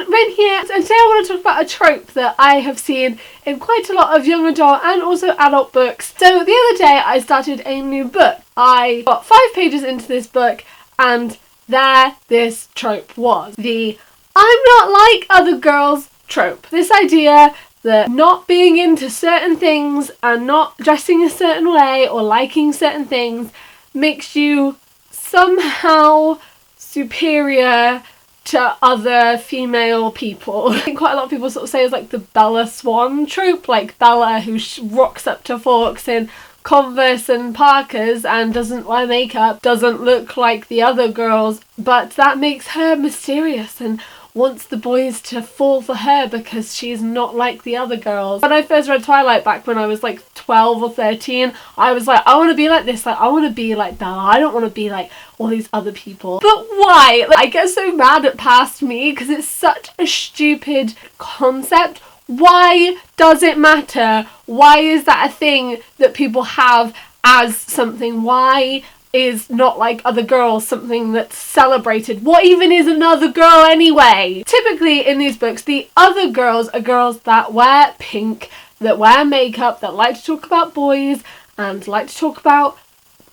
Rin here, and today I want to talk about a trope that I have seen in quite a lot of young adult and also adult books. So the other day I started a new book. I got 5 pages into this book and there this trope was. The I'm not like other girls trope. This idea that not being into certain things and not dressing a certain way or liking certain things makes you somehow superior to other female people. I think quite a lot of people sort of say it's like the Bella Swan trope, like Bella who rocks up to Forks in Converse and Parkers and doesn't wear makeup, doesn't look like the other girls, but that makes her mysterious and wants the boys to fall for her because she's not like the other girls. When I first read Twilight back when I was like 12 or 13, I was like, I want to be like this, like I want to be like Bella, I don't want to be like all these other people. But why? Like, I get so mad at past me because it's such a stupid concept. Why does it matter? Why is that a thing that people have as something? Why is not like other girls something that's celebrated? What even is another girl anyway? Typically in these books, the other girls are girls that wear pink, that wear makeup, that like to talk about boys and like to talk about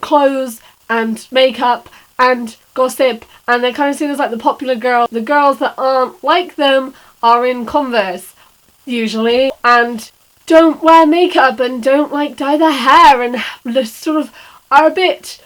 clothes and makeup and gossip, and they're kind of seen as like the popular girl. The girls that aren't like them are in Converse usually and don't wear makeup and don't like dye their hair and just sort of are a bit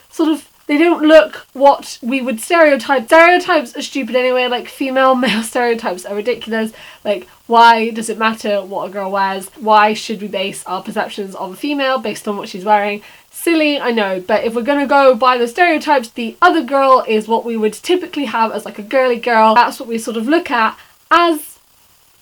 they don't look what we would stereotype. Stereotypes are stupid anyway, like female male stereotypes are ridiculous. Like, why does it matter what a girl wears? Why should we base our perceptions of a female based on what she's wearing? Silly, I know, but if we're gonna go by the stereotypes, the other girl is what we would typically have as like a girly girl. That's what we sort of look at as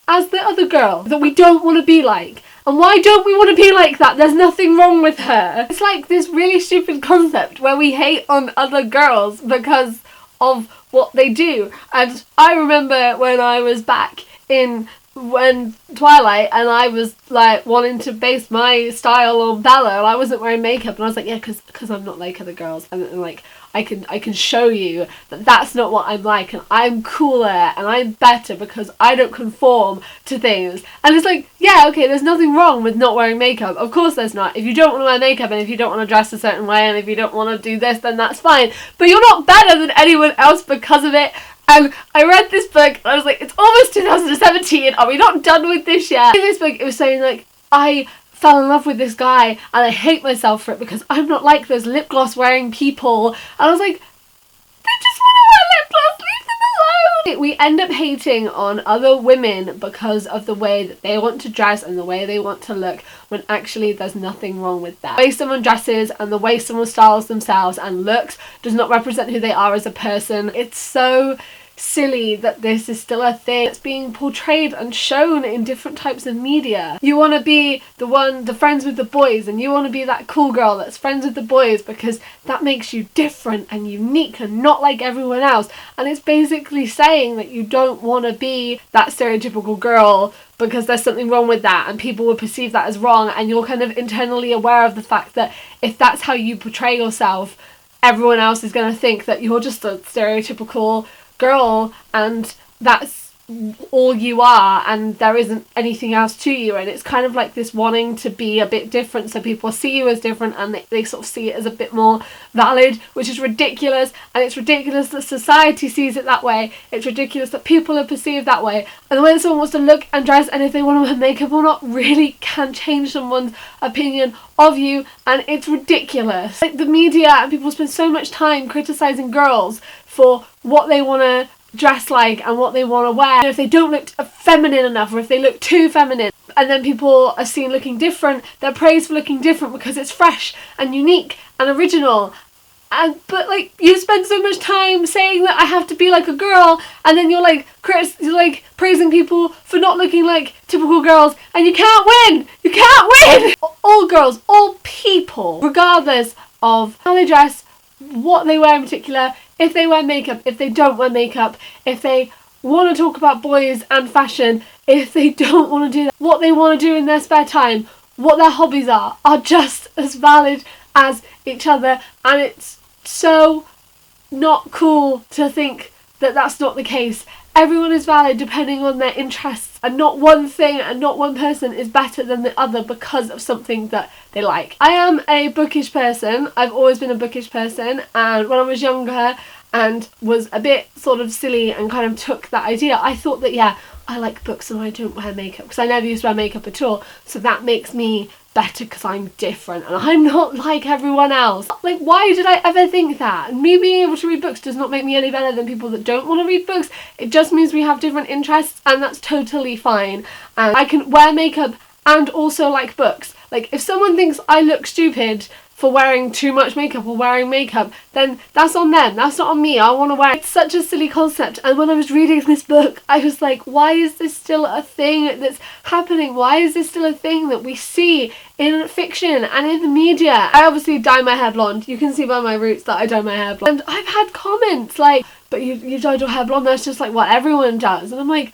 the other girl that we don't want to be like. And why don't we want to be like that? There's nothing wrong with her. It's like this really stupid concept where we hate on other girls because of what they do. And I remember when I was back in Twilight and I was like wanting to base my style on Bella and I wasn't wearing makeup and I was like, yeah, because I'm not like other girls, and like I can show you that that's not what I'm like, and I'm cooler and I'm better because I don't conform to things. And it's like, yeah, okay, there's nothing wrong with not wearing makeup. Of course there's not. If you don't want to wear makeup and if you don't want to dress a certain way and if you don't want to do this, then that's fine. But you're not better than anyone else because of it. And I read this book and I was like, it's almost 2017, are we not done with this yet? In this book it was saying like, I fell in love with this guy and I hate myself for it because I'm not like those lip gloss wearing people. And I was like, they just want to wear lip gloss, leave them alone! We end up hating on other women because of the way that they want to dress and the way they want to look, when actually there's nothing wrong with that. The way someone dresses and the way someone styles themselves and looks does not represent who they are as a person. It's so silly that this is still a thing that's being portrayed and shown in different types of media. You want to be the friends with the boys, and you want to be that cool girl that's friends with the boys because that makes you different and unique and not like everyone else. And it's basically saying that you don't want to be that stereotypical girl because there's something wrong with that and people will perceive that as wrong, and you're kind of internally aware of the fact that if that's how you portray yourself, everyone else is going to think that you're just a stereotypical girl and that's all you are and there isn't anything else to you. And it's kind of like this wanting to be a bit different so people see you as different and they sort of see it as a bit more valid, which is ridiculous. And it's ridiculous that society sees it that way. It's ridiculous that people are perceived that way. And the way that someone wants to look and dress and if they want to wear makeup or not really can change someone's opinion of you, and it's ridiculous. Like, the media and people spend so much time criticizing girls for what they want to dress like and what they want to wear. And if they don't look feminine enough or if they look too feminine, and then people are seen looking different, they're praised for looking different because it's fresh and unique and original. But like, you spend so much time saying that I have to be like a girl, and then you're like praising people for not looking like typical girls, and you can't win! You can't win! All girls, all people, regardless of how they dress, what they wear in particular, if they wear makeup, if they don't wear makeup, if they want to talk about boys and fashion, if they don't want to do that, what they want to do in their spare time, what their hobbies are just as valid as each other. And it's so not cool to think that that's not the case everyone is valid depending on their interests, and not one thing and not one person is better than the other because of something that they like. I am a bookish person. I've always been a bookish person, and when I was younger and was a bit sort of silly and kind of took that idea, I thought that, yeah, I like books and I don't wear makeup because I never used to wear makeup at all, so that makes me better because I'm different and I'm not like everyone else. Like, why did I ever think that? Me being able to read books does not make me any better than people that don't want to read books. It just means we have different interests, and that's totally fine. And I can wear makeup and also like books. Like, if someone thinks I look stupid for wearing too much makeup or wearing makeup, then that's on them, that's not on me. I want to wear it. It's such a silly concept, and when I was reading this book I was like, why is this still a thing that's happening? Why is this still a thing that we see in fiction and in the media? I obviously dye my hair blonde. You can see by my roots that I dye my hair blonde, and I've had comments like, but you dyed your hair blonde, that's just like what everyone does. And I'm like,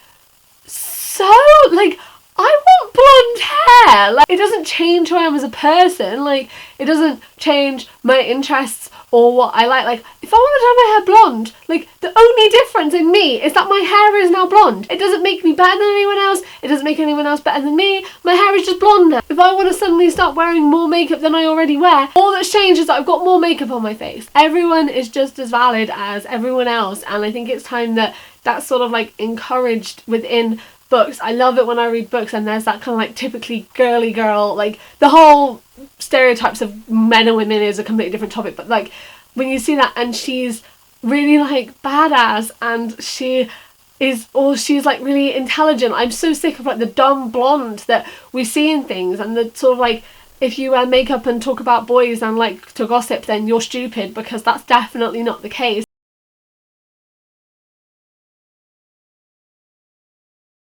so, like, I want blonde hair. Like, it doesn't change who I am as a person. Like, it doesn't change my interests or what I like. Like, if I want to dye my hair blonde, like, the only difference in me is that my hair is now blonde. It doesn't make me better than anyone else. It doesn't make anyone else better than me. My hair is just blonde now. If I want to suddenly start wearing more makeup than I already wear, all that's changed is that I've got more makeup on my face. Everyone is just as valid as everyone else, and I think it's time that that's sort of like encouraged within books. I love it when I read books and there's that kind of like typically girly girl, like the whole stereotypes of men and women is a completely different topic, but like when you see that and she's really like badass and she's like really intelligent. I'm so sick of like the dumb blonde that we see in things, and the sort of like, if you wear makeup and talk about boys and like to gossip, then you're stupid, because that's definitely not the case.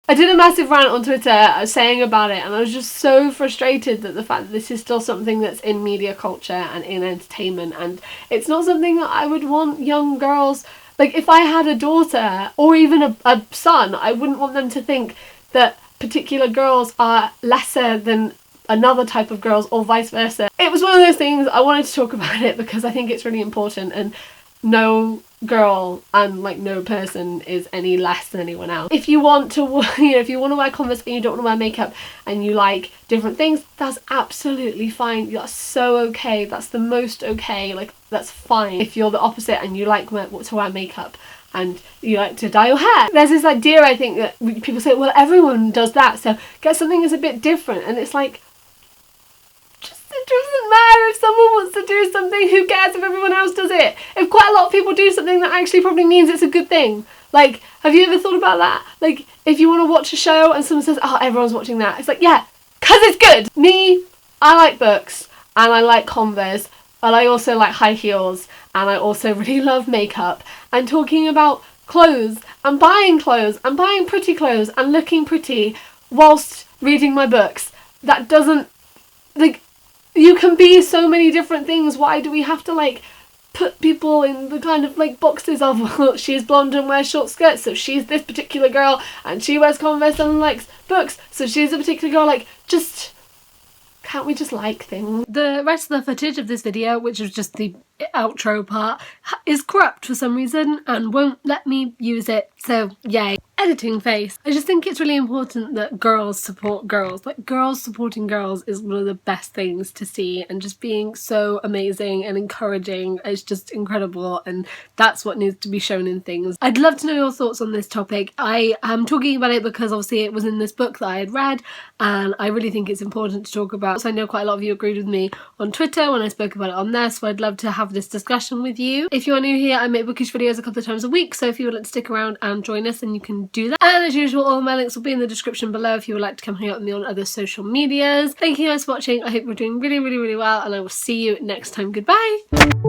I did a massive rant on Twitter saying about it, and I was just so frustrated that the fact that this is still something that's in media culture and in entertainment, and it's not something that I would want young girls, like if I had a daughter or even a son, I wouldn't want them to think that particular girls are lesser than another type of girls or vice versa. It was one of those things, I wanted to talk about it because I think it's really important, and no girl and like no person is any less than anyone else. If you want to, you know, if you want to wear Converse and you don't want to wear makeup and you like different things, that's absolutely fine. That's so okay. That's the most okay. Like, that's fine. If you're the opposite and you like to wear makeup and you like to dye your hair, there's this idea, I think, that people say, well, everyone does that, so get something that's a bit different. And it's like, it doesn't matter if someone wants to do something, who cares if everyone else does it? If quite a lot of people do something, that actually probably means it's a good thing. Like, have you ever thought about that? Like, if you want to watch a show and someone says, oh, everyone's watching that, it's like, yeah, because it's good. Me, I like books and I like Converse, and I also like high heels, and I also really love makeup, and talking about clothes and buying pretty clothes and looking pretty whilst reading my books. That doesn't, like, you can be so many different things. Why do we have to like put people in the kind of like boxes of, well, she's blonde and wears short skirts, so she's this particular girl, and she wears Converse and likes books, so she's a particular girl? Like, just, can't we just like things? The rest of the footage of this video, which is just the outro part, is corrupt for some reason and won't let me use it, so yay. Editing face. I just think it's really important that girls support girls. Like, girls supporting girls is one of the best things to see, and just being so amazing and encouraging is just incredible, and that's what needs to be shown in things. I'd love to know your thoughts on this topic. I am talking about it because obviously it was in this book that I had read, and I really think it's important to talk about. So I know quite a lot of you agreed with me on Twitter when I spoke about it on there, so I'd love to have this discussion with you. If you're new here, I make bookish videos a couple of times a week, so if you would like to stick around and join us, then you can do that. And as usual, all my links will be in the description below if you would like to come hang out with me on other social medias. Thank you guys for watching. I hope you're doing really, really, really well, and I will see you next time. Goodbye!